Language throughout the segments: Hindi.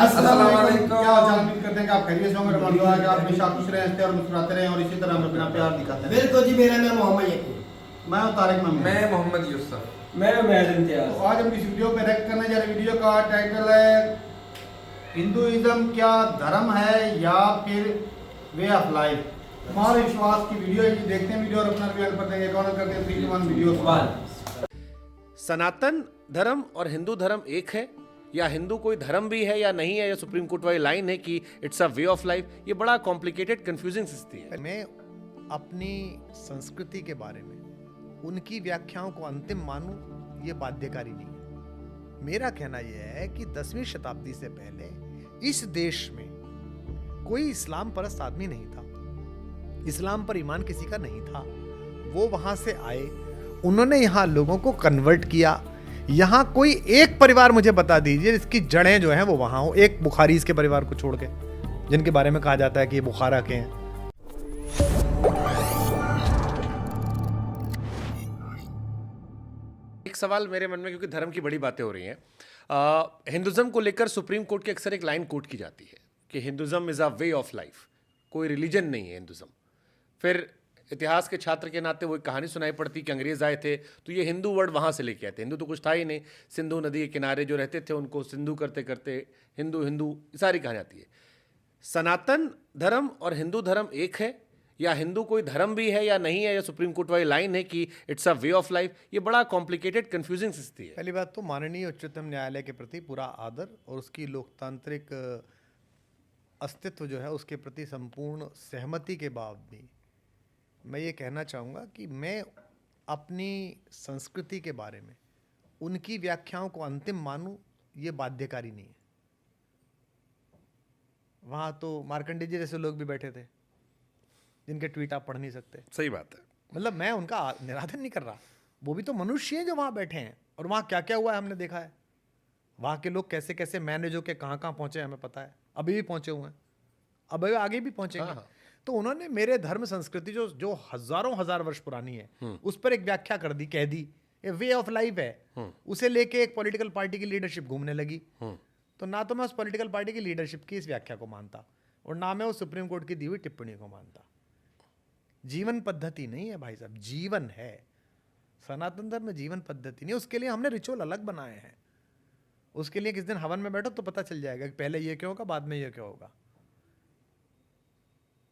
अस्सलाम वालेकुम। क्या हाल चाल? उम्मीद करते हैं कि आप खैरियत से होंगे। रमजान दुआ है कि आप हमेशा खुश रहें, हंसते और मुस्कुराते रहें और इसी तरह हमें अपना प्यार दिखाते हैं। बिल्कुल जी, मेरा नाम मोहम्मद यकूब। मैं हूं तारिक ममीन। मैं मोहम्मद यूसुफ। मैं उमैद इम्तियाज। तो आज हम इस वीडियो पे रिएक्ट करने जा रहे हैं। वीडियो का टाइटल है हिंदुइज्म क्या धर्म है या फिर वे ऑफ लाइफ। हमारे विश्वास की वीडियो है, देखते हैं वीडियो और अपना रिव्यू कर देंगे। कौन करते हैं 3 1 वीडियो। सनातन धर्म और हिंदू धर्म एक है या हिंदू कोई धर्म भी है या नहीं है, या सुप्रीम कोर्ट वाली लाइन है कि it's a way of life. ये बड़ा कॉम्प्लिकेटेड कंफ्यूजिंग स्थिति है। मैं अपनी संस्कृति के बारे में उनकी व्याख्याओं को अंतिम मानूं, ये बाध्यकारी नहीं है। मेरा कहना यह है कि 10वीं शताब्दी से पहले इस देश में कोई इस्लाम परस्त आदमी नहीं था, इस्लाम पर ईमान किसी का नहीं था। वो वहां से आए, उन्होंने यहाँ लोगों को कन्वर्ट किया। यहाँ कोई एक परिवार मुझे बता दीजिए इसकी जड़ें जो हैं वो वहां हो, एक बुखारीज के परिवार को छोड़ के, जिनके बारे में कहा जाता है कि ये बुखारा के हैं। एक सवाल मेरे मन में, क्योंकि धर्म की बड़ी बातें हो रही हैं, हिंदुज्म को लेकर सुप्रीम कोर्ट की अक्सर एक लाइन कोट की जाती है कि Hinduism is a way of life, कोई रिलीजन नहीं है हिंदुज्म। फिर इतिहास के छात्र के नाते वो एक कहानी सुनाई पड़ती कि अंग्रेज़ आए थे तो ये हिंदू वर्ड वहाँ से लेके आए थे। हिंदू तो कुछ था ही नहीं, सिंधु नदी के किनारे जो रहते थे उनको सिंधु करते करते हिंदू हिंदू सारी कहानी आती है। सनातन धर्म और हिंदू धर्म एक है या हिंदू कोई धर्म भी है या नहीं है, या सुप्रीम कोर्ट वाली लाइन है कि it's a way of life. ये बड़ा कॉम्प्लिकेटेड कंफ्यूजिंग स्थिति है। पहली बात तो माननीय उच्चतम न्यायालय के प्रति पूरा आदर और उसकी लोकतांत्रिक अस्तित्व जो है उसके प्रति संपूर्ण सहमति के बाद भी मैं ये कहना चाहूँगा कि मैं अपनी संस्कृति के बारे में उनकी व्याख्याओं को अंतिम मानूं, ये बाध्यकारी नहीं है। वहाँ तो मार्कंडेय जी जैसे लोग भी बैठे थे जिनके ट्वीट आप पढ़ नहीं सकते। सही बात है। मतलब मैं उनका निरादर नहीं कर रहा, वो भी तो मनुष्य हैं जो वहाँ बैठे हैं, और वहाँ क्या क्या हुआ है हमने देखा है। वहाँ के लोग कैसे कैसे मैनेज होके कहाँ कहाँ पहुँचे हमें पता है, अभी भी पहुँचे हुए हैं, अब आगे भी पहुँचेंगे। हाँ। तो उन्होंने मेरे धर्म संस्कृति जो जो हजारों हजार वर्ष पुरानी है उस पर एक व्याख्या कर दी, कह दी ये वे ऑफ लाइफ है। उसे लेके एक पॉलिटिकल पार्टी की लीडरशिप घूमने लगी। तो ना तो मैं उस पॉलिटिकल पार्टी की लीडरशिप की इस व्याख्या को मानता और ना मैं उस सुप्रीम कोर्ट की दी हुई टिप्पणी को मानता। जीवन पद्धति नहीं है भाई साहब, जीवन है। सनातन धर्म में जीवन पद्धति नहीं, उसके लिए हमने रिचुअल अलग बनाए हैं। उसके लिए किस दिन हवन में बैठो तो पता चल जाएगा कि पहले ये क्या होगा बाद में ये क्या होगा।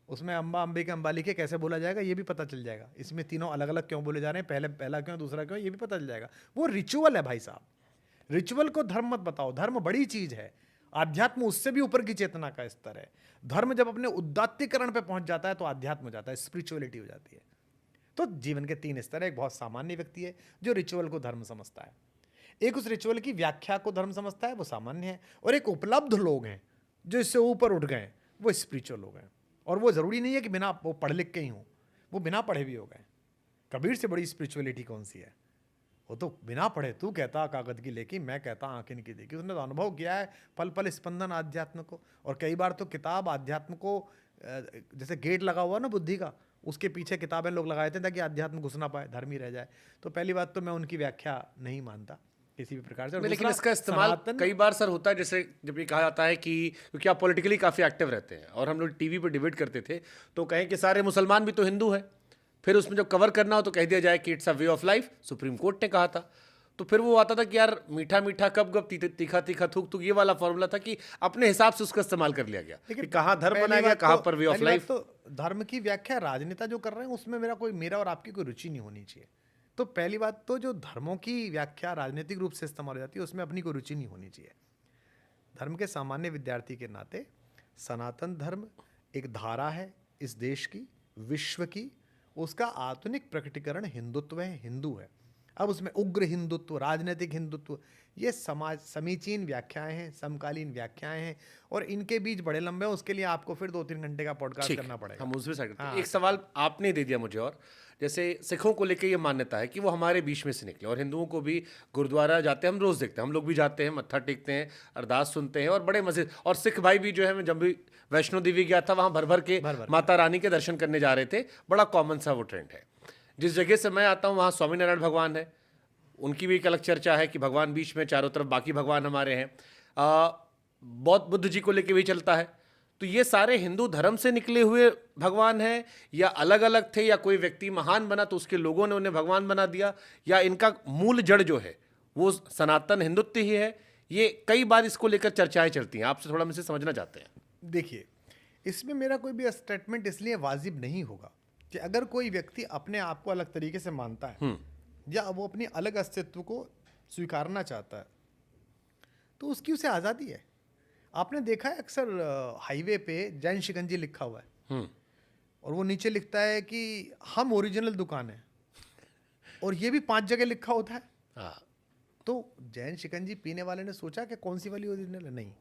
उसमें अम्बा अंबिका अंबालिके कैसे बोला जाएगा ये भी पता चल जाएगा। इसमें तीनों अलग अलग क्यों बोले जा रहे हैं, पहला क्यों दूसरा क्यों, ये भी पता चल जाएगा। वो रिचुअल है भाई साहब। रिचुअल को धर्म मत बताओ, धर्म बड़ी चीज है। आध्यात्म उससे भी ऊपर की चेतना का स्तर है। धर्म जब अपने उदात्तीकरण पे पहुंच जाता है तो आध्यात्म हो जाता है, स्पिरिचुअलिटी हो जाती है। तो जीवन के 3 स्तर है। एक बहुत सामान्य व्यक्ति है जो रिचुअल को धर्म समझता है, एक उस रिचुअल की व्याख्या को धर्म समझता है, वो सामान्य है, और एक उपलब्ध लोग हैं जो इससे ऊपर उठ गए, वो स्पिरिचुअल लोग हैं। और वो ज़रूरी नहीं है कि बिना वो पढ़ लिख के ही हों, वो बिना पढ़े भी हो गए। कबीर से बड़ी स्पिरिचुअलिटी कौन सी है? वो तो बिना पढ़े, तू कहता कागज की लेकी, मैं कहता आंखें की देखी। उसने तो अनुभव किया है पल पल स्पंदन आध्यात्म को। और कई बार तो किताब आध्यात्म को जैसे गेट लगा हुआ ना बुद्धि का, उसके पीछे किताबें लोग लगाए थे ताकि आध्यात्म घुस ना पाए, धर्म ही रह जाए। तो पहली बात तो मैं उनकी व्याख्या नहीं मानता किसी भी प्रकार से। और लेकिन दूसरा, इसका इस्तेमाल कई बार सर होता है, जैसे जब ये कहा जाता है कि क्योंकि आप पॉलिटिकली काफ़ी एक्टिव रहते हैं और हम लोग टीवी पर डिबेट करते थे तो कहें कि सारे मुसलमान भी तो हिंदू है, फिर उसमें जब कवर करना हो तो कह दिया जाए कि it's a way of life, supreme court ने कहा था। तो फिर वो आता था कि यार मीठा मीठा कब कब तीखा तीखा थूक थूक, ये वाला फॉर्मूला था कि अपने हिसाब से उसका इस्तेमाल कर लिया गया कि कहाँ धर्म बनाया गया, कहाँ पर वे ऑफ लाइफ। तो धर्म की व्याख्या राजनेता जो कर रहे हैं उसमें मेरा और आपकी कोई रुचि नहीं होनी चाहिए। तो पहली बात तो जो धर्मों की व्याख्या राजनीतिक रूप से इस्तेमाल हो जाती है उसमें अपनी कोई रुचि नहीं होनी चाहिए। धर्म के सामान्य विद्यार्थी के नाते सनातन धर्म एक धारा है इस देश की, विश्व की। उसका आधुनिक प्रकटीकरण हिंदुत्व है, हिंदू है। अब उसमें उग्र हिंदुत्व, राजनीतिक हिंदुत्व, ये समाज समीचीन व्याख्याएं हैं, समकालीन व्याख्याएं हैं, और इनके बीच बड़े लंबे हैं। उसके लिए आपको फिर 2-3 घंटे का पॉडकास्ट करना पड़ेगा। हम उसमें साइड हाँ। एक सवाल आपने दे दिया मुझे, और जैसे सिखों को लेकर ये मान्यता है कि वो हमारे बीच में से निकले, और हिंदुओं को भी गुरुद्वारा जाते हैं, हम रोज़ देखते हैं, हम लोग भी जाते हैं, मत्था टेकते हैं, अरदास सुनते हैं, और बड़े मजे। और सिख भाई भी जो है, मैं जब भी वैष्णो देवी गया था वहाँ भर भर के माता रानी के दर्शन करने जा रहे थे। बड़ा कॉमन सा वो ट्रेंड है। जिस जगह से मैं आता हूँ वहाँ स्वामीनारायण भगवान है, उनकी भी एक अलग चर्चा है कि भगवान बीच में, चारों तरफ बाकी भगवान हमारे हैं। बौद्ध बुद्ध जी को लेके भी चलता है। तो ये सारे हिंदू धर्म से निकले हुए भगवान हैं या अलग अलग थे, या कोई व्यक्ति महान बना तो उसके लोगों ने उन्हें भगवान बना दिया, या इनका मूल जड़ जो है वो सनातन हिंदुत्व ही है? ये कई बार इसको लेकर चर्चाएं चलती हैं, आपसे थोड़ा मुझसे समझना चाहते हैं। देखिए, इसमें मेरा कोई भी स्टेटमेंट इसलिए वाजिब नहीं होगा कि अगर कोई व्यक्ति अपने आप को अलग तरीके से मानता है या वो अपनी अलग अस्तित्व को स्वीकारना चाहता है तो उसकी उसे आज़ादी है। आपने देखा है अक्सर हाईवे पे जैन शिकंजी लिखा हुआ है और वो नीचे लिखता है कि हम ओरिजिनल दुकान है, और ये भी 5 जगह लिखा होता है। हाँ, तो जैन शिकंजी पीने वाले ने सोचा कि कौन सी वाली ओरिजिनल है? नहीं,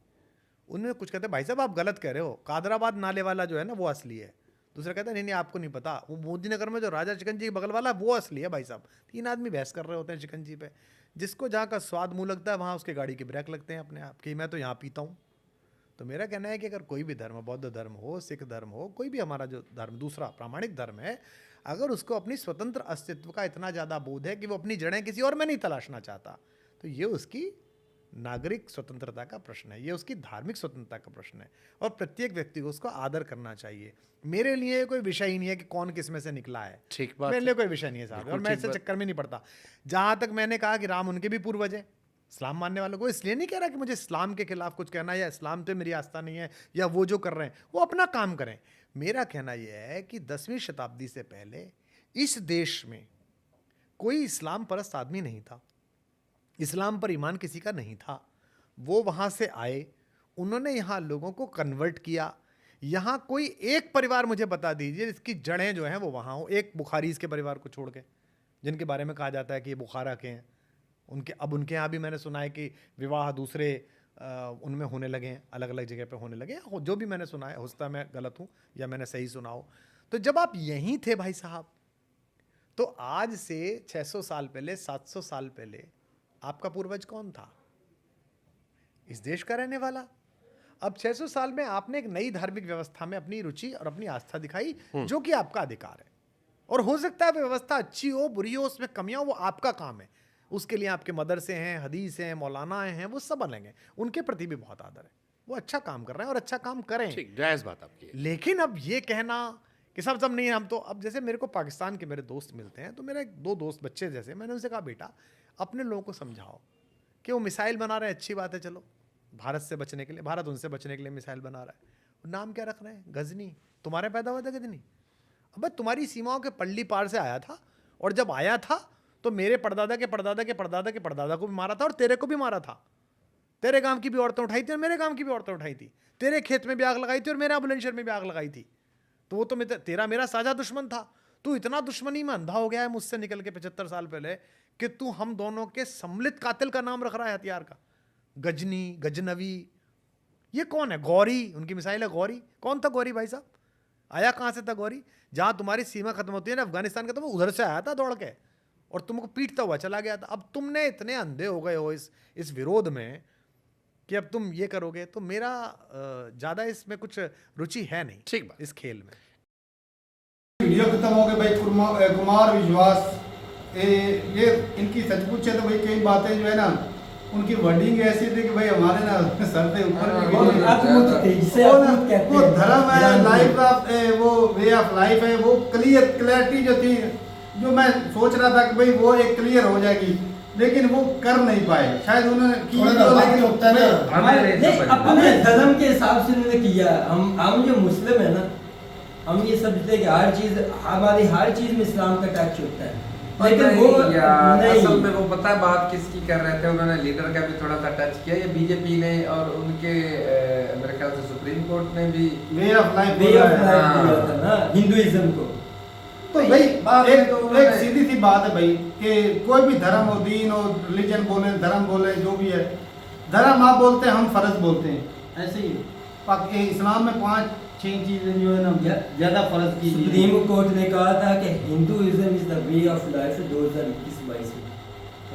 उन्होंने कुछ कहते भाई साहब आप गलत कह रहे हो, कादराबाद नाले वाला जो है ना वो असली है। दूसरा कहता है नहीं आपको नहीं पता, वो मोदी नगर में जो राजा शिकंजी के बगल वाला है वो असली है भाई साहब। 3 आदमी बहस कर रहे होते हैं शिकंजी पे। जिसको जहाँ का स्वाद मुँह लगता है वहाँ उसके गाड़ी के ब्रेक लगते हैं अपने आप कि मैं तो यहाँ पीता हूँ। तो मेरा कहना है कि अगर कोई भी धर्म, बौद्ध धर्म हो, सिख धर्म हो, कोई भी हमारा जो धर्म दूसरा प्रामाणिक धर्म है, अगर उसको अपनी स्वतंत्र अस्तित्व का इतना ज़्यादा बोध है कि वो अपनी जड़ें किसी और में नहीं तलाशना चाहता, तो ये उसकी नागरिक स्वतंत्रता का प्रश्न है, ये उसकी धार्मिक स्वतंत्रता का प्रश्न है, और प्रत्येक व्यक्ति को उसका आदर करना चाहिए। मेरे लिए कोई विषय ही नहीं है कि कौन किस में से निकला है, ठीक बात मेरे लिए कोई विषय नहीं है साहब, और मैं इससे चक्कर में नहीं पड़ता। जहाँ तक मैंने कहा कि राम उनके भी पूर्वज हैं, इस्लाम मानने वालों को, इसलिए नहीं कह रहा कि मुझे इस्लाम के खिलाफ कुछ कहना है या इस्लाम पे मेरी आस्था नहीं है, या वो जो कर रहे हैं वो अपना काम करें। मेरा कहना यह है कि 10वीं शताब्दी से पहले इस देश में कोई इस्लाम परस्त आदमी नहीं था, इस्लाम पर ईमान किसी का नहीं था। वो वहाँ से आए, उन्होंने यहाँ लोगों को कन्वर्ट किया। यहाँ कोई एक परिवार मुझे बता दीजिए जिसकी जड़ें जो हैं वो वहाँ हो, एक बुखारीज के परिवार को छोड़ के, जिनके बारे में कहा जाता है कि ये बुखारा के हैं। उनके यहाँ भी मैंने सुना है कि विवाह दूसरे उनमें होने लगे हैं, अलग अलग जगह पे होने लगे हैं, जो भी मैंने सुना है, हो सकता है मैं गलत हूँ या मैंने सही सुना हो। तो जब आप यहीं थे भाई साहब, तो आज से 600 साल पहले, 700 साल पहले आपका पूर्वज कौन था? इस देश का रहने वाला। अब 600 साल में आपने एक नई धार्मिक व्यवस्था में अपनी रुचि और अपनी आस्था दिखाई, जो कि आपका अधिकार है, और हो सकता है व्यवस्था अच्छी हो, बुरी हो, उसमें कमियां हो, वो आपका काम है। उसके लिए आपके मदरसे हैं, हदीस हैं, मौलाना हैं, वो सब अलग हैं, उनके प्रति भी बहुत आदर है। वो अच्छा काम कर रहे हैं और अच्छा काम करें, ठीक, जायज़ बात आपकी। लेकिन अब ये कहना कि सब नहीं, हम तो, अब जैसे मेरे को पाकिस्तान के मेरे दोस्त मिलते हैं, तो मेरे 2 दोस्त बच्चे जैसे, मैंने उनसे कहा बेटा अपने लोगों को समझाओ कि वो मिसाइल बना रहे हैं, अच्छी बात है, चलो भारत से बचने के लिए, भारत उनसे बचने के लिए मिसाइल बना रहा है, नाम क्या रख रहे हैं? गजनी। तुम्हारे पैदा हुआ था गजनी? अब तुम्हारी सीमाओं के पल्ली पार से आया था, और जब आया था तो मेरे परदादा के परदादा के परदादा के परदादा को भी मारा था, और तेरे को भी मारा था। तेरे गांव की भी औरतें उठाई थी और मेरे गांव की भी औरतें उठाई थी। तेरे खेत में भी आग लगाई थी और मेरे बुलंदशहर में भी आग लगाई थी। तो वो तो तेरा मेरा साझा दुश्मन था। तू इतना दुश्मनी में अंधा हो गया है मुझसे निकल के 75 साल पहले कि तू हम दोनों के सम्मिलित कातिल का नाम रख रहा है हथियार का। गजनी, गजनवी, ये कौन है? गौरी, उनकी मिसाइल है गौरी। कौन था गौरी भाई साहब? आया कहाँ से था गौरी? जहाँ तुम्हारी सीमा खत्म होती है ना अफगानिस्तान का, तो वो उधर से आया था दौड़ के और तुमको पीटता हुआ चला गया था। अब तुमने इतने अंधे हो गए हो इस विरोध में कि अब तुम ये करोगे, तो मेरा ज़्यादा इसमें कुछ रुचि है नहीं, ठीक बात, इस खेल में। वीडियो खत्म हो गए भाई। कुमार विश्वास, ये इनकी सच पूछे तो भाई कई बातें जो है ना, उनकी वर्डिंग ऐसी थी कि भाई हमारे ना सर से ऊपर वो धर्म है, लाइफ ऑफ वो वे ऑफ लाइफ है, वो क्लैरिटी जो थी, जो मैं सोच रहा था कि भाई वो एक क्लियर हो जाएगी, लेकिन वो कर नहीं पाए। शायद उन्होंने अपने धर्म के हिसाब से उन्होंने किया। हम जो मुस्लिम है ना, हम ये समझते हैं कि हर चीज, हमारी हर चीज में इस्लाम का टच होता है, लेकिन वो नहीं। असल में वो पता है बात किसकी कर रहे थे, उन्होंने लीडर का भी थोड़ा सा टच किया, ये बीजेपी ने और उनके मेरे ख्याल से सुप्रीम कोर्ट ने भी वे ऑफ लाइफ दिया था ना हिंदुइज्म को। तो भाई एक सीधी सी बात है भाई कि कोई भी धर्म हो, दीन हो, रिलीजन बोले, धर्म बोले, जो भी है, धर्म आप बोलते हैं, हम फर्ज बोलते हैं। ऐसे ही इस्लाम में 5-6 चीजें जो है ना ज्यादा फर्ज की। सुप्रीम कोर्ट ने कहा था कि Hinduism is the way of life 2021-22 में।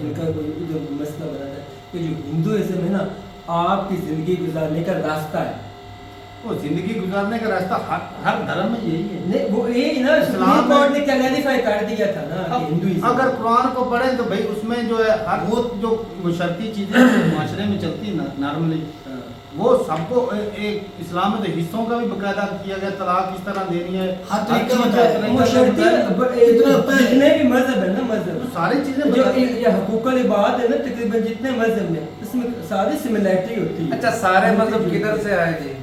इनका कोई भी जो मसला बना था कि जो हिंदुइज्म है ना, आपकी जिंदगी गुजारने का रास्ता है। वो जिंदगी गुजारने का रास्ता हर धर्म में यही है। नहीं, वो यही ना, सुप्रीम कोर्ट ने क्लैरिफाई कर दिया था ना कि हिंदुइज्म। अगर कुरान को पढ़े तो भाई उसमें जो है हर वो जो शर्ती चीजें माशरे में चलती है ना नॉर्मली, वो सबको एक इस्लाम में तो हिस्सों का भी बकायदा किया गया, तलाक किस तरह देनी है, हर हर तरीका चीज़ का बताया। तरीका वो शर्ती बताया। जितने भी मजहब है ना, तो मजहब सारी चीजें जो बताई। ये हुकूकुल इबाद है ना, तकरीबन जितने मजहब में इसमें सारी सिमिलैरिटी होती है। अच्छा, सारे मजहब किधर से आए जी?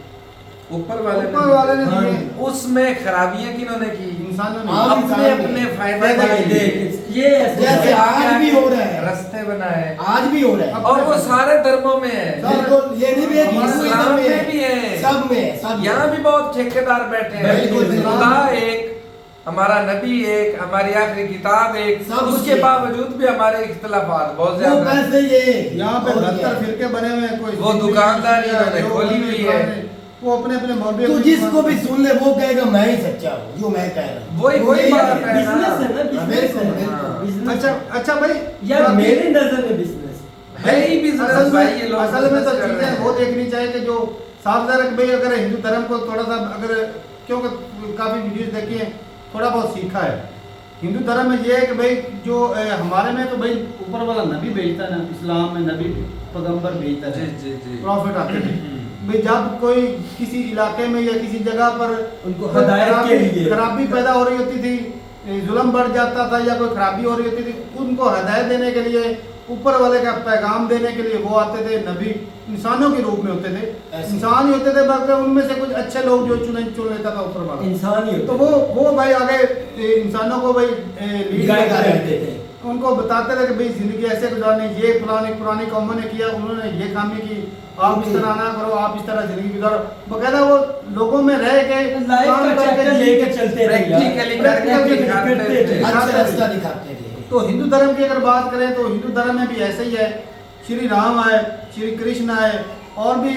ऊपर वाले ऊपर वाले ने हाँ। दिए, उसमें खराबियां किन्होंने की? इंसानों ने। हाँ। अपने अपने फायदे के लिए ये जैसे आज भी हो रहा है, रास्ते बनाए, आज भी हो रहा है। और वो सारे धर्मों में है। बिल्कुल, ये नहीं भी है कि हमारे हिंदुइज्म इस्लाम में में भी है, सब में है, सब में। यहाँ भी बहुत ठेकेदार बैठे हैं। बिल्कुल, बिल्कुल। खुदा एक, हमारा नबी एक, हमारी आखिरी किताब एक, सब उसके उसके। बावजूद भी हमारे इख्तलाफात बहुत वो ज्यादा हैं। पैसे ये यहाँ पे और 72 क्या? फिरके बने हुए हैं, कोई वो दुकानदार इन्होंने जो खोली बने हुई है। वो अपने अपने मौलवी तो अपनी जिसको भी दुकान- सुन ले वो कहेगा मैं ही सच्चा हूँ जो मैं कह रहा हूँ। वही वो यही बात है। है। बिजनेस है ना, बिजनेस बिल्कुल, है। बिल्कुल। बिजनेस अच्छा अच्छा भाई, यार बाकी- मेरे नजर में बिजनेस है ही बिजनेस असल भाई, में ये लोग असल में तो business कर रहे चीजें हैं। वो देखनी चाहिए कि जो साफ ज़ाहिर है कि भाई अगर हिंदू धर्म को थोड़ा सा अगर, क्योंकि काफ़ी वीडियोस देखी हैं, थोड़ा बहुत सीखा है। हिंदू धर्म में ये है कि भाई जो हमारे में तो भाई ऊपर वाला नबी भेजता है ना, इस्लाम में नबी पैगंबर भेजता जी है, जी जी। प्रॉफिट आते थे भाई। जब कोई किसी इलाके में या किसी जगह पर उनको कोई हदायत के लिए खराबी पैदा हो रही होती थी, जुल्म बढ़ जाता था या कोई खराबी हो रही होती थी, उनको हदायत देने के लिए, ऊपर वाले का पैगाम देने के लिए वो आते थे। नबी इंसानों के रूप में होते थे, ऐसे। इंसान ही होते थे, बल्कि उनमें से कुछ अच्छे लोग जो चुन लेता था ऊपर वाला। इंसान ही तो होते वो भाई आगे इंसानों को भाई लीड गाइड करते करते थे, थे। उनको बताते थे कि भाई जिंदगी ऐसे गुजारनी, ये पुरानी कौमों ने किया, उन्होंने ये काम की, आप इस तरह ना करो, आप इस तरह जिंदगी गुजारो। बकायदा वो लोगों में रह के लाइफ काम का करके चैप्टर जी लेके के- चलते रहे यार। प्रैक्टिकली प्रैक्टिकल करके करते दिखाते थे। थे। अच्छा रास्ता दिखाते थे। तो हिंदू धर्म की अगर बात करें तो हिंदू धर्म में भी ऐसे ही है। श्री राम आए, श्री कृष्ण आए, और भी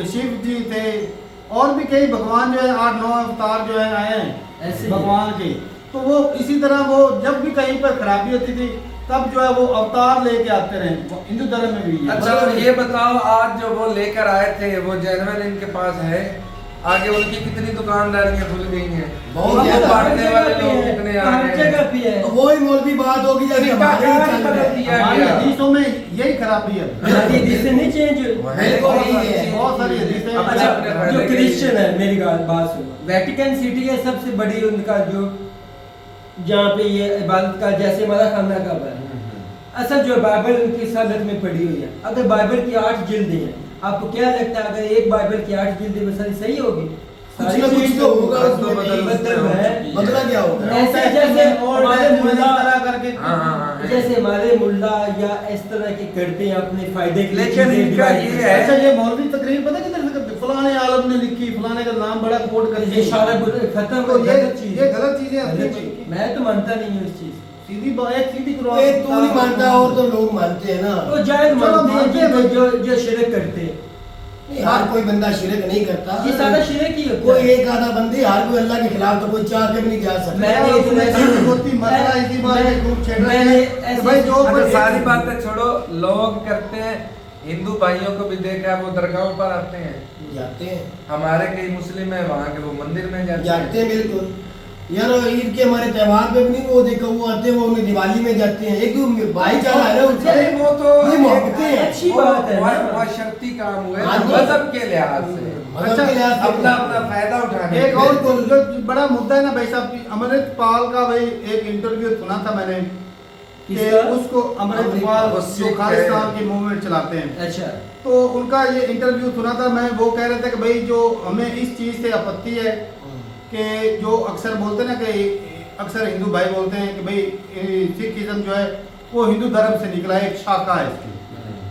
शिव जी थे, और भी कई भगवान जो है 8-9 अवतार जो है आए हैं ऐसे ही। भगवान के। तो वो इसी तरह वो जब भी कहीं पर खराबी होती थी तब जो है वो अवतार लेके आते रहे। हिंदू धर्म में भी ये है। अच्छा, और ये बताओ, आज जो वो लेकर आए थे वो जेन्युइन इनके पास है? आगे उनकी कितनी दुकानदारियां खुल गई हैं? बहुत उनको ज्यादा। बांटने वाले लोग कितने आ हर गए जगह हैं? पे है। तो वही मौलवी बात होगी जैसे हमारे ही चल रहा है। दिया हमारी गया। हदीसों में यही खराबी है। हदीसें नहीं चेंज हुई। वो है, बिल्कुल बहुत यही सारी है। चीज़ें। बहुत सारी हदीसें अपने अच्छा, अपने जो फायदे के लिए। क्रिश्चियन है, मेरी बात सुनो, वेटिकन सिटी है सबसे बड़ी उनका जो, जहाँ पे ये इबादत का, जैसे हमारा खाना काबा है, असल जो बाइबल उनकी सनद में पड़ी हुई है। अगर बाइबल की 8 जिल्दें हैं, आपको क्या लगता है अगर एक बाइबल की 8 जिल्दें में सारी सही होगी? कुछ ना कुछ तो होगा उसमें बदल भी। मतलब है। बदला क्या होगा? ऐसे जैसे हमारे मुल्ला, करके हाँ, हाँ, हाँ। जैसे हमारे मुल्ला या इस तरह के करते हैं अपने फायदे के लिए लेकिन चीजें इनका divide ये करते है- हैं। अच्छा, ये मौलवी तकरीर पता किधर से करते? फलाने आलम ने लिखी, फलाने का नाम बड़ा कोट कर ये सारा खत्म तो ये गलत चीज ये है। गलत चीजें गलत हैं। चीज। मैं तो मानता नहीं हूँ इस चीज। सीधी बात, सीधी करो। ये तू नहीं मानता और तो लोग मानते हैं ना। तो जायज चलो, मानते हैं मानते हैं जो जो शिरक करते हैं। नहीं, हर कोई बंदा शिरक नहीं करता। ये सारा शिरक ही होता कोई है। एक आधा बंदी, हर कोई अल्लाह के खिलाफ तो कोई चाह के भी नहीं जा सकता। मैंने इतना होती मसला इसी बात पे खूब छेड़ रहे मैंने हैं कि ऐसे- भाई जो अच्छा, कोई सारी बातें छोड़ो, लोग करते हैं। हिंदू भाइयों को भी देखा है, वो दरगाहों पर आते हैं। जाते हैं, हमारे कई मुस्लिम है, वहाँ के वो मंदिर में जाते जाते हैं। हैं बिल्कुल। यार ईद के हमारे त्योहार पे भी नहीं वो देखो, वो आते हैं, वो उन्हें दिवाली में जाते हैं। एक तो भाईचारा है ना उनका। नहीं, वो तो ये मोहब्बतें हैं। अच्छी बात है ना। वो शर्ती काम हुए हाँ जी। मजहब के लिहाज से, मजहब के लिहाज से अपना अपना फायदा उठाने एक के और लिए। जो बड़ा मुद्दा है ना भाई साहब, अमृतपाल का भाई एक इंटरव्यू सुना था मैंने कि किसका? उसको अमृतपाल वो जो सिख खालिस्तान है। की मूवमेंट चलाते हैं, अच्छा, तो उनका ये इंटरव्यू सुना था मैं। वो कह रहे थे कि भाई जो हमें इस चीज़ से आपत्ति है कि जो अक्सर बोलते हैं ना कि अक्सर हिंदू भाई बोलते हैं कि भाई सिखिज्म जो है वो हिंदू धर्म से निकला है, एक शाखा है इसकी।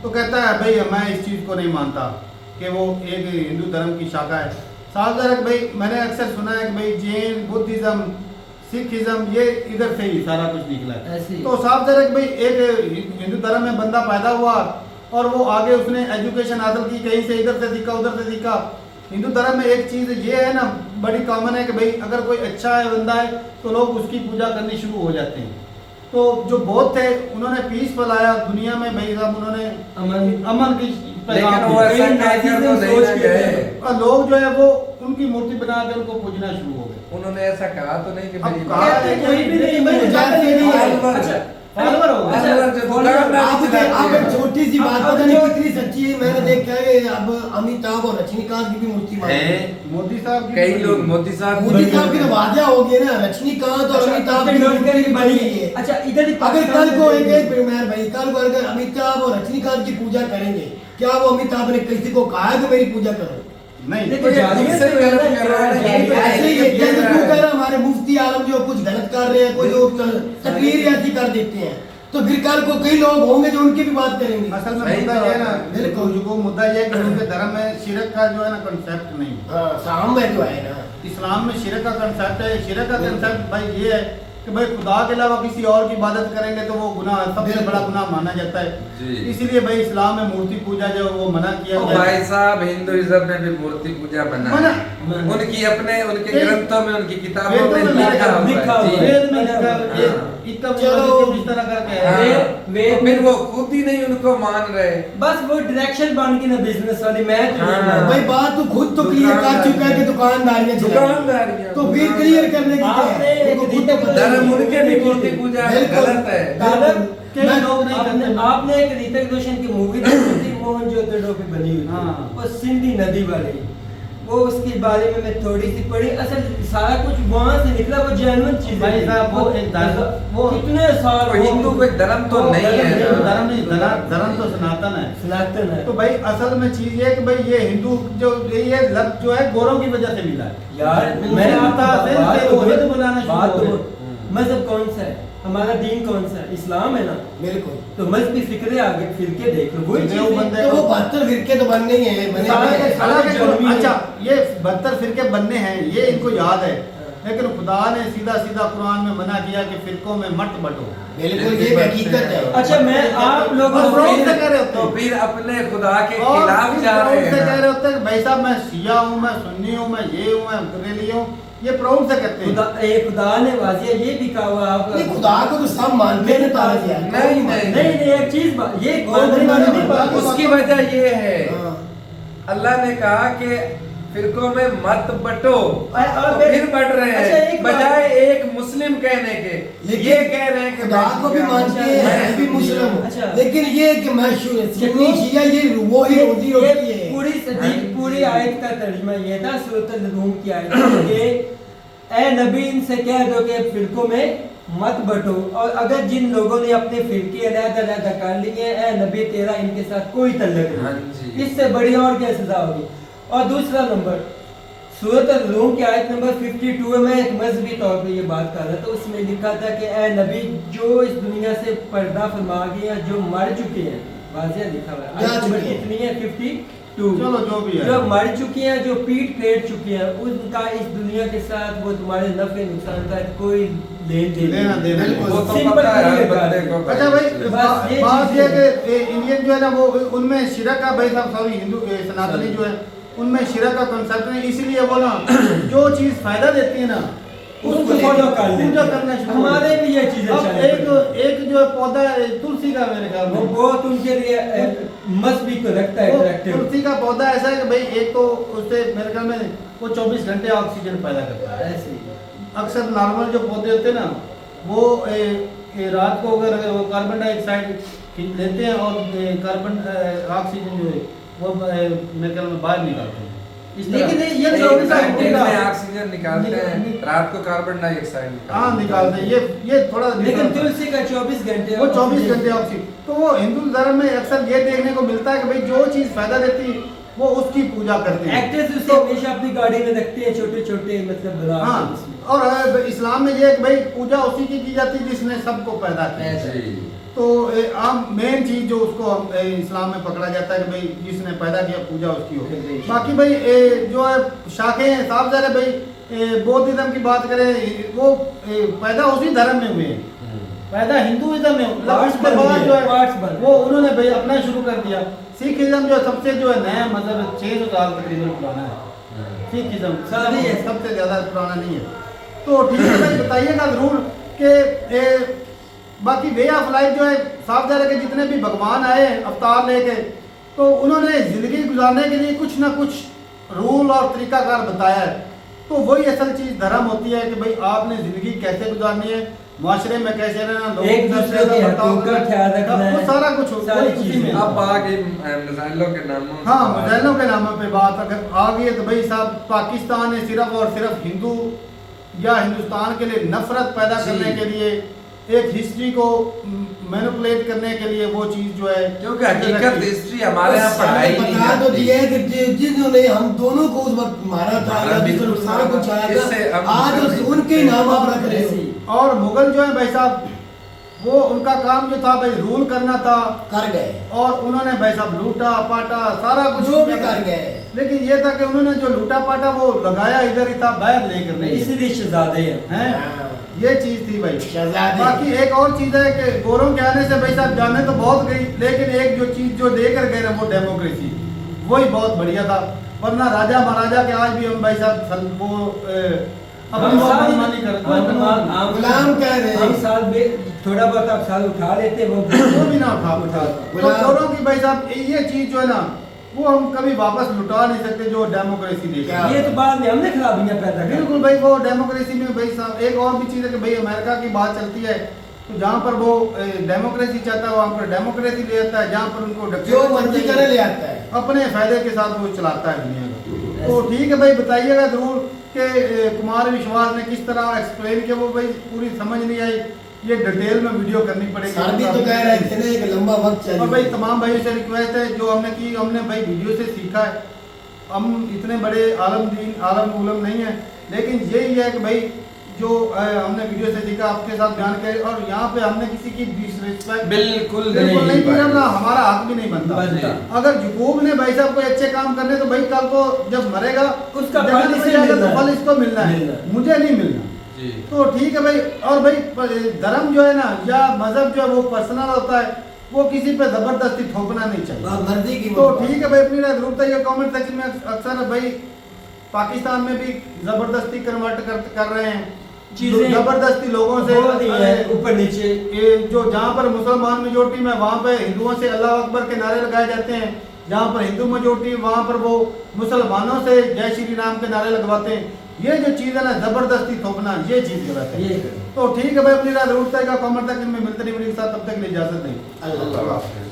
तो कहता है भाई मैं इस चीज़ को नहीं मानता कि वो एक हिंदू धर्म की शाखा है। साफ ज़ाहिर है कि भाई मैंने अक्सर सुना है कि भाई जैन, बुद्धिज़्म, सिखिज्म ये इधर से ही सारा कुछ निकला है। ऐसे ही। तो साफ ज़ाहिर है कि भाई एक हिंदू धर्म में बंदा पैदा हुआ और वो आगे उसने एजुकेशन हासिल की, कहीं से इधर से सीखा, उधर से सीखा। हिंदू धर्म में एक चीज़ ये है ना बड़ी कॉमन है कि भाई अगर कोई अच्छा है बंदा है तो लोग उसकी पूजा करनी शुरू हो जाते हैं। तो जो बौद्ध थे उन्होंने पीस फैलाया दुनिया में भाई साहब, उन्होंने अमन की पैगाम लेकिन वो दी। ऐसा कई कहकर तो नाज़िज़म नहीं सोच ना के गए। और लोग जो है वो उनकी मूर्ति बनाकर उनको पूजना शुरू हो गए। उन्होंने ऐसा कहा तो नहीं कि अब मेरी कहा बात है कोई भी नहीं, मैं जाते नहीं है। अच्छा, फॉलोअर हो गए। follower जो दुकानदार आप की आप एक छोटी सी बात आप पता नहीं जो- कितनी सच्ची है, मैंने देखा है अब अमिताभ और रजनीकांत की भी मूर्ति मांगी है। हैं मोदी साहब की कई लोग मोदी साहब मोदी साहब की तो वादा हो गई ना, रजनीकांत और अमिताभ की मूर्ति भी बनी है। अच्छा इधर ही अगर पाकिस्तान कल को में- एक मेहर भाई, कल को अगर अमिताभ और रजनीकांत की पूजा करेंगे, क्या वो अमिताभ ने किसी को कहा कि मेरी पूजा करो? नहीं देखो जालियत इससे तो गलत गलत कर रहा है, है, ये ऐसे ही ये जैसे कह तू रहा कह है। रहा हमारे मुफ्ती आलम जो कुछ गलत कर रहे हैं, कोई जो तकरीर ऐसी कर देते हैं, तो फिर कल को कई लोग होंगे जो उनकी भी बात करेंगे। असल में सही मुद्दा बात ये है ना, है। बिल्कुल जो मुद्दा ये है कि उनके धर्म में शिरक का जो है ना कंसेप्ट नहीं है। हाँ, शाम में जो है ना, इस्लाम में शिरक का कंसेप्ट है। शिरक का कंसेप्ट भाई ये है कि भाई खुदा के अलावा किसी और की इबादत करेंगे तो वो गुनाह सबसे बिल्कुल। बड़ा गुनाह माना जाता है। जी। इसीलिए भाई इस्लाम में मूर्ति पूजा जो है वो मना किया ओ गया है। भाई साहब, हिंदुइज्म में भी मूर्ति पूजा बना मना। है। उनकी अपने उनके वेद- ग्रंथों में, उनकी किताबों वेदों में में लिखा हुआ लिखा है। हुआ जी। है। वेद में लिखा है, ये हाँ। इतना चलो। इस तरह करके है। हाँ। वेद- तो फिर वो खुद ही नहीं उनको मान रहे। बस वो डायरेक्शन बन गई ना बिजनेस वाली, मैं तो नहीं हाँ। मानता। भाई बात तो खुद तो क्लियर कर चुका है कि दुकानदारियां चला रही हैं। दुकानदारियां। तो फिर क्लियर करने की क्या आपने है? एक उनको खुद तो पता धर्म नहीं है। उनके भी मूर्ति पूजा बिल्कुल। गलत है। दादर कई लोग नहीं आपने करते। आपने एक ऋतिक रोशन की मूवी देखी थी, मोहनजोदड़ो पे बनी हुई थी। हाँ। वो सिंधी नदी वाली, वो उसके बारे में मैं थोड़ी सी पढ़ी। असल सारा कुछ वहां से निकला, वो जेन्युइन चीज भाई साहब, वो एक धर्म- वो कितने साल कोई हिंदू कोई धर्म तो नहीं है ना। धर्म नहीं, धर्म तो सनातन है। सनातन है तो भाई असल में चीज ये है कि भाई ये हिंदू जो ये लफ्ज जो है गोरों की वजह से मिला है। यार। मैं मैं आता आपको फिर बात से तो वो हिंदू बनाना शुरू बात हो तो गए। मजहब कौन सा है, हमारा दीन कौन सा है? इस्लाम है ना। बिल्कुल। तो मजहबी फिक्रे आगे फिरके देख लो, वही फिक्रे चीज़ है। बंदे- तो वो 72 फिरके तो बनने ही हैं, बने सारा हुए के हैं। सारा के जर्मनी में- अच्छा ये 72 फिरके बनने हैं, ये इनको याद है, लेकिन खुदा ने सीधा सीधा कुरान में मना किया कि फिरकों में मत बंटो। बिल्कुल, ये एक हकीकत है। अच्छा मैं आप लोगों और को प्रोउड से कह रहे होते तो हैं। फिर अपने खुदा के और खिलाफ फिर जा रहे प्राउड से हैं कह ना। रहे होते हैं कि भाई साहब मैं शिया हूँ, मैं सुन्नी हूँ, मैं ये हूँ, मैं बरेली हूँ, ये प्राउड से कहते हैं। खुदा ने वाजिया ये भी कहा हुआ आपका। नहीं, खुदा को तो सब मानते हैं तारा जी। नहीं, नहीं। नहीं एक चीज ये और मानने वाली नहीं नहीं बात। उसकी वजह ये है, हाँ। अल्लाह ने कहा कि फिरकों में मत बटो, और तो फिर बट रहे अच्छा, हैं एक बात- बजाय एक मुस्लिम कहने के। लेकिन ये कह रहे हैं कि खुदा को भी मानते हैं, अच्छा, है भी मुस्लिम। अच्छा। लेकिन ये कि मैं सुन्नी शिया ये वो ही रोजी रोटी ये है। पूरी आयत का तर्जुमा ये था सूरत रूम की आयत में कि ए नबी इनसे कह दो कि फिरकों में मत बटो, और अगर जिन लोगों ने अपने फिरके अलग-अलग कर लिए, ए नबी तेरा इनके साथ कोई तल्लुक हाँ नहीं, जी। इससे बड़ी और क्या सजा होगी। और दूसरा नंबर सूरत रूम की आयत नंबर 52 में एक मजहबी तौर पे ये बात कर रहा था, उसमें लिखा था कि ए नबी जो इस दुनिया से पर्दा फरमा गए हैं, जो मर चुके हैं, वाज़िह लिखा हुआ है। जा आयत नंबर चुके हैं। कितनी है? 52। चलो जो भी है। जो मर चुके हैं, जो पीठ फेर चुके हैं, उनका इस दुनिया के साथ वो तुम्हारे नफे नुकसान का कोई लेन देन लेना देना बिल्कुल। वो तो सिंपल पता है हर क्लियर बंदे बात को। अच्छा भाई बस ये बात चीज़ ये है। कि इंडियन जो है ना वो उनमें शिरक का भाई साहब सॉरी हिंदू सनातनी जो है उनमें शिरक का कंसेप्ट नहीं, इसीलिए वो ना जो चीज फायदा देती है ना उसको फॉलो कर लेते पूजा हैं। करना शुरू हमारे कर भी ये चीजें अब चले एक जो है पौधा है तुलसी का मेरे ख्याल में वो तुमके लिए मस्त भी तो रखता है वो अट्रैक्टिव। तुलसी का पौधा ऐसा है कि भाई एक तो उससे मेरे ख्याल में वो 24 घंटे ऑक्सीजन पैदा करता है। ऐसे ही। अक्सर नॉर्मल जो पौधे होते हैं ना वो रात को अगर वो कार्बन डाइऑक्साइड लेते हैं और कार्बन ऑक्सीजन जो है वो मेरे ख्याल में बाहर निकालते हैं। इस तरह- लेकिन ये एक 24 घंटे घंटे में ऑक्सीजन निकालते हैं, रात को कार्बन डाइऑक्साइड हाँ निकालते हैं, ये थोड़ा लेकिन difference है। तुलसी का 24 घंटे वो 24 घंटे ऑक्सीजन, तो वो हिंदू धर्म में अक्सर ये देखने को मिलता है कि भाई जो चीज फायदा देती है वो उसकी पूजा करते हैं। एक्टर्स उसे हमेशा अपनी गाड़ी में रखते हैं, छोटे छोटे मतलब बना हाँ और इस्लाम में ये है कि भाई पूजा उसी की जाती है जिसने सबको पैदा किया। जी। तो आम मेन चीज जो उसको इस्लाम में पकड़ा जाता है कि भाई जिसने पैदा किया पूजा उसकी हो। बाकी भाई जो है शाखें हैं साफ ज़ाहिर है भाई बौद्धिज्म की बात करें वो पैदा उसी धर्म में हुए हैं, पैदा हिंदुइज्म में हुआ। Parts उसके बन बाद गए, जो है parts बन गए। वो उन्होंने भाई अपना शुरू कर दिया। सिखिज्म जो सबसे जो है नया मतलब 600 साल तकरीबन पुराना है सिखिज्म, सारी है। सबसे ज़्यादा पुराना नहीं है। तो ठीक है भाई बताइएगा ज़रूर कि बाकी वे ऑफ लाइफ जो है साफ ज़ाहिर है कि जितने भी भगवान आए अवतार लेके तो उन्होंने ज़िंदगी गुजारने के लिए कुछ ना कुछ रूल और तरीकाकार बताया है। तो वही असल चीज़ धर्म होती है कि भाई आपने ज़िंदगी कैसे गुजारनी है, माशरे में कैसे रहना, लोगों एक के दूसरे साथ के बर्ताव हकों का करना, ख्याल रखना वो है, सारा कुछ सारी उसी चीजें। में। अब आगे मिसाइलों के नामों हाँ, मुजाहिलों के नामों पे बात अगर आ गई है तो भाई साहब, पाकिस्तान ने सिर्फ और सिर्फ हिंदू या हिंदुस्तान के लिए नफरत पैदा जी। करने के लिए, एक हिस्ट्री को मैनिपुलेट करने के लिए वो चीज जो है, क्योंकि हकीकत हिस्ट्री हमारे यहाँ पढ़ाई नहीं बता तो जाती। दिया है कि जिन्होंने हम दोनों को उस वक्त मारा था मारा या भी जिस तो नुकसान को इससे चाहा हम था, आज नहीं उनके नाम आप रख रहे हो। और मुगल जो है भाई साहब, वो उनका काम जो था भाई रूल करना था, कर गए और उन्होंने भाई साहब लूटा पाटा सारा कुछ जो भी किया था। कर गए। लेकिन ये था कि उन्होंने जो लूटा पाटा वो लगाया इधर ही था, बाहर लेकर नहीं, इसलिए शहजादे हैं। हैं, हाँ। ये चीज थी भाई। शहजादे। बाकी एक और चीज है कि गोरों के आने से भाई साहब जाने तो बहुत गई, लेकिन एक जो चीज जो देकर गए ना वो डेमोक्रेसी, वही बहुत बढ़िया था। वरना राजा महाराजा के आज भी हम भाई साहब वो अपनी मनमानी गुलाम कह रहे हम हैं। साल में थोड़ा बहुत आप साल उठा लेते वो वो भी ना उठा तो गोरों की भाई साहब ये चीज जो है ना, वो हम कभी वापस लुटा नहीं सकते जो डेमोक्रेसी देखा। ये तो बाद में हमने खराबियां पैदा की। बिल्कुल भाई, वो डेमोक्रेसी में भाई साहब एक और भी चीज़ है कि भाई अमेरिका की बात चलती है तो जहाँ पर वो डेमोक्रेसी चाहता है वहाँ पर डेमोक्रेसी ले आता है, जहाँ पर उनको जो मर्जी करे ले आता है। अपने फायदे के साथ वो चलाता है दुनिया को। तो ठीक है भाई, बताइएगा जरूर कि कुमार विश्वास ने किस तरह एक्सप्लेन किया, वो भाई पूरी समझ नहीं आई, ये डिटेल में वीडियो करनी पड़ेगी। सर भी तो कह रहे थे ना एक लंबा वक्त और भाई चाहिए। तमाम भाइयों से रिक्वेस्ट है, जो हमने की हमने भाई वीडियो से सीखा है, हम इतने बड़े आलम उलम नहीं है, लेकिन यही है कि भाई जो हमने वीडियो से सीखा आपके साथ बयान किया, और यहाँ पे हमने किसी की डिसरिस्पेक्ट बिल्कुल नहीं नहीं किया, भाई। ना हमारा हक भी नहीं बनता। बनता। अगर यकूब ने भाई साहब कोई अच्छे काम करने तो भाई कल को जब मरेगा उसका जन्नत फल में इसे जाएगा मिलना तो है। फल इसको मिलना है, मिलना है। मुझे नहीं मिलना। जी। तो ठीक है भाई, और भाई धर्म जो है ना या मजहब जो है वो पर्सनल होता है, वो किसी पे जबरदस्ती थोपना नहीं चाहिए। बात मर्जी की तो ठीक है भाई, अपनी राय जरूर बताइए कमेंट सेक्शन में। अक्सर भाई पाकिस्तान में भी जबरदस्ती कन्वर्ट कर रहे हैं, चीजें जबरदस्ती लोगों से बहुत ही है ऊपर नीचे। ये जो जहाँ पर मुसलमान मेजोरिटी में वहाँ पे हिंदुओं से अल्लाह अकबर के नारे लगाए जाते हैं, जहाँ पर हिंदू मेजोरिटी वहाँ पर वो मुसलमानों से जय श्री राम के नारे लगवाते हैं। ये जो चीज़ है ना जबरदस्ती थोपना, ये चीज़ गलत है। ये तो ठीक है भाई, अपनी राय जरूर बताइएगा कमेंट सेक्शन में। मिलते नहीं वीडियो के साथ, तब तक के लिए इजाजत नहीं। अल्लाह। अल्लाह हाफ़िज़।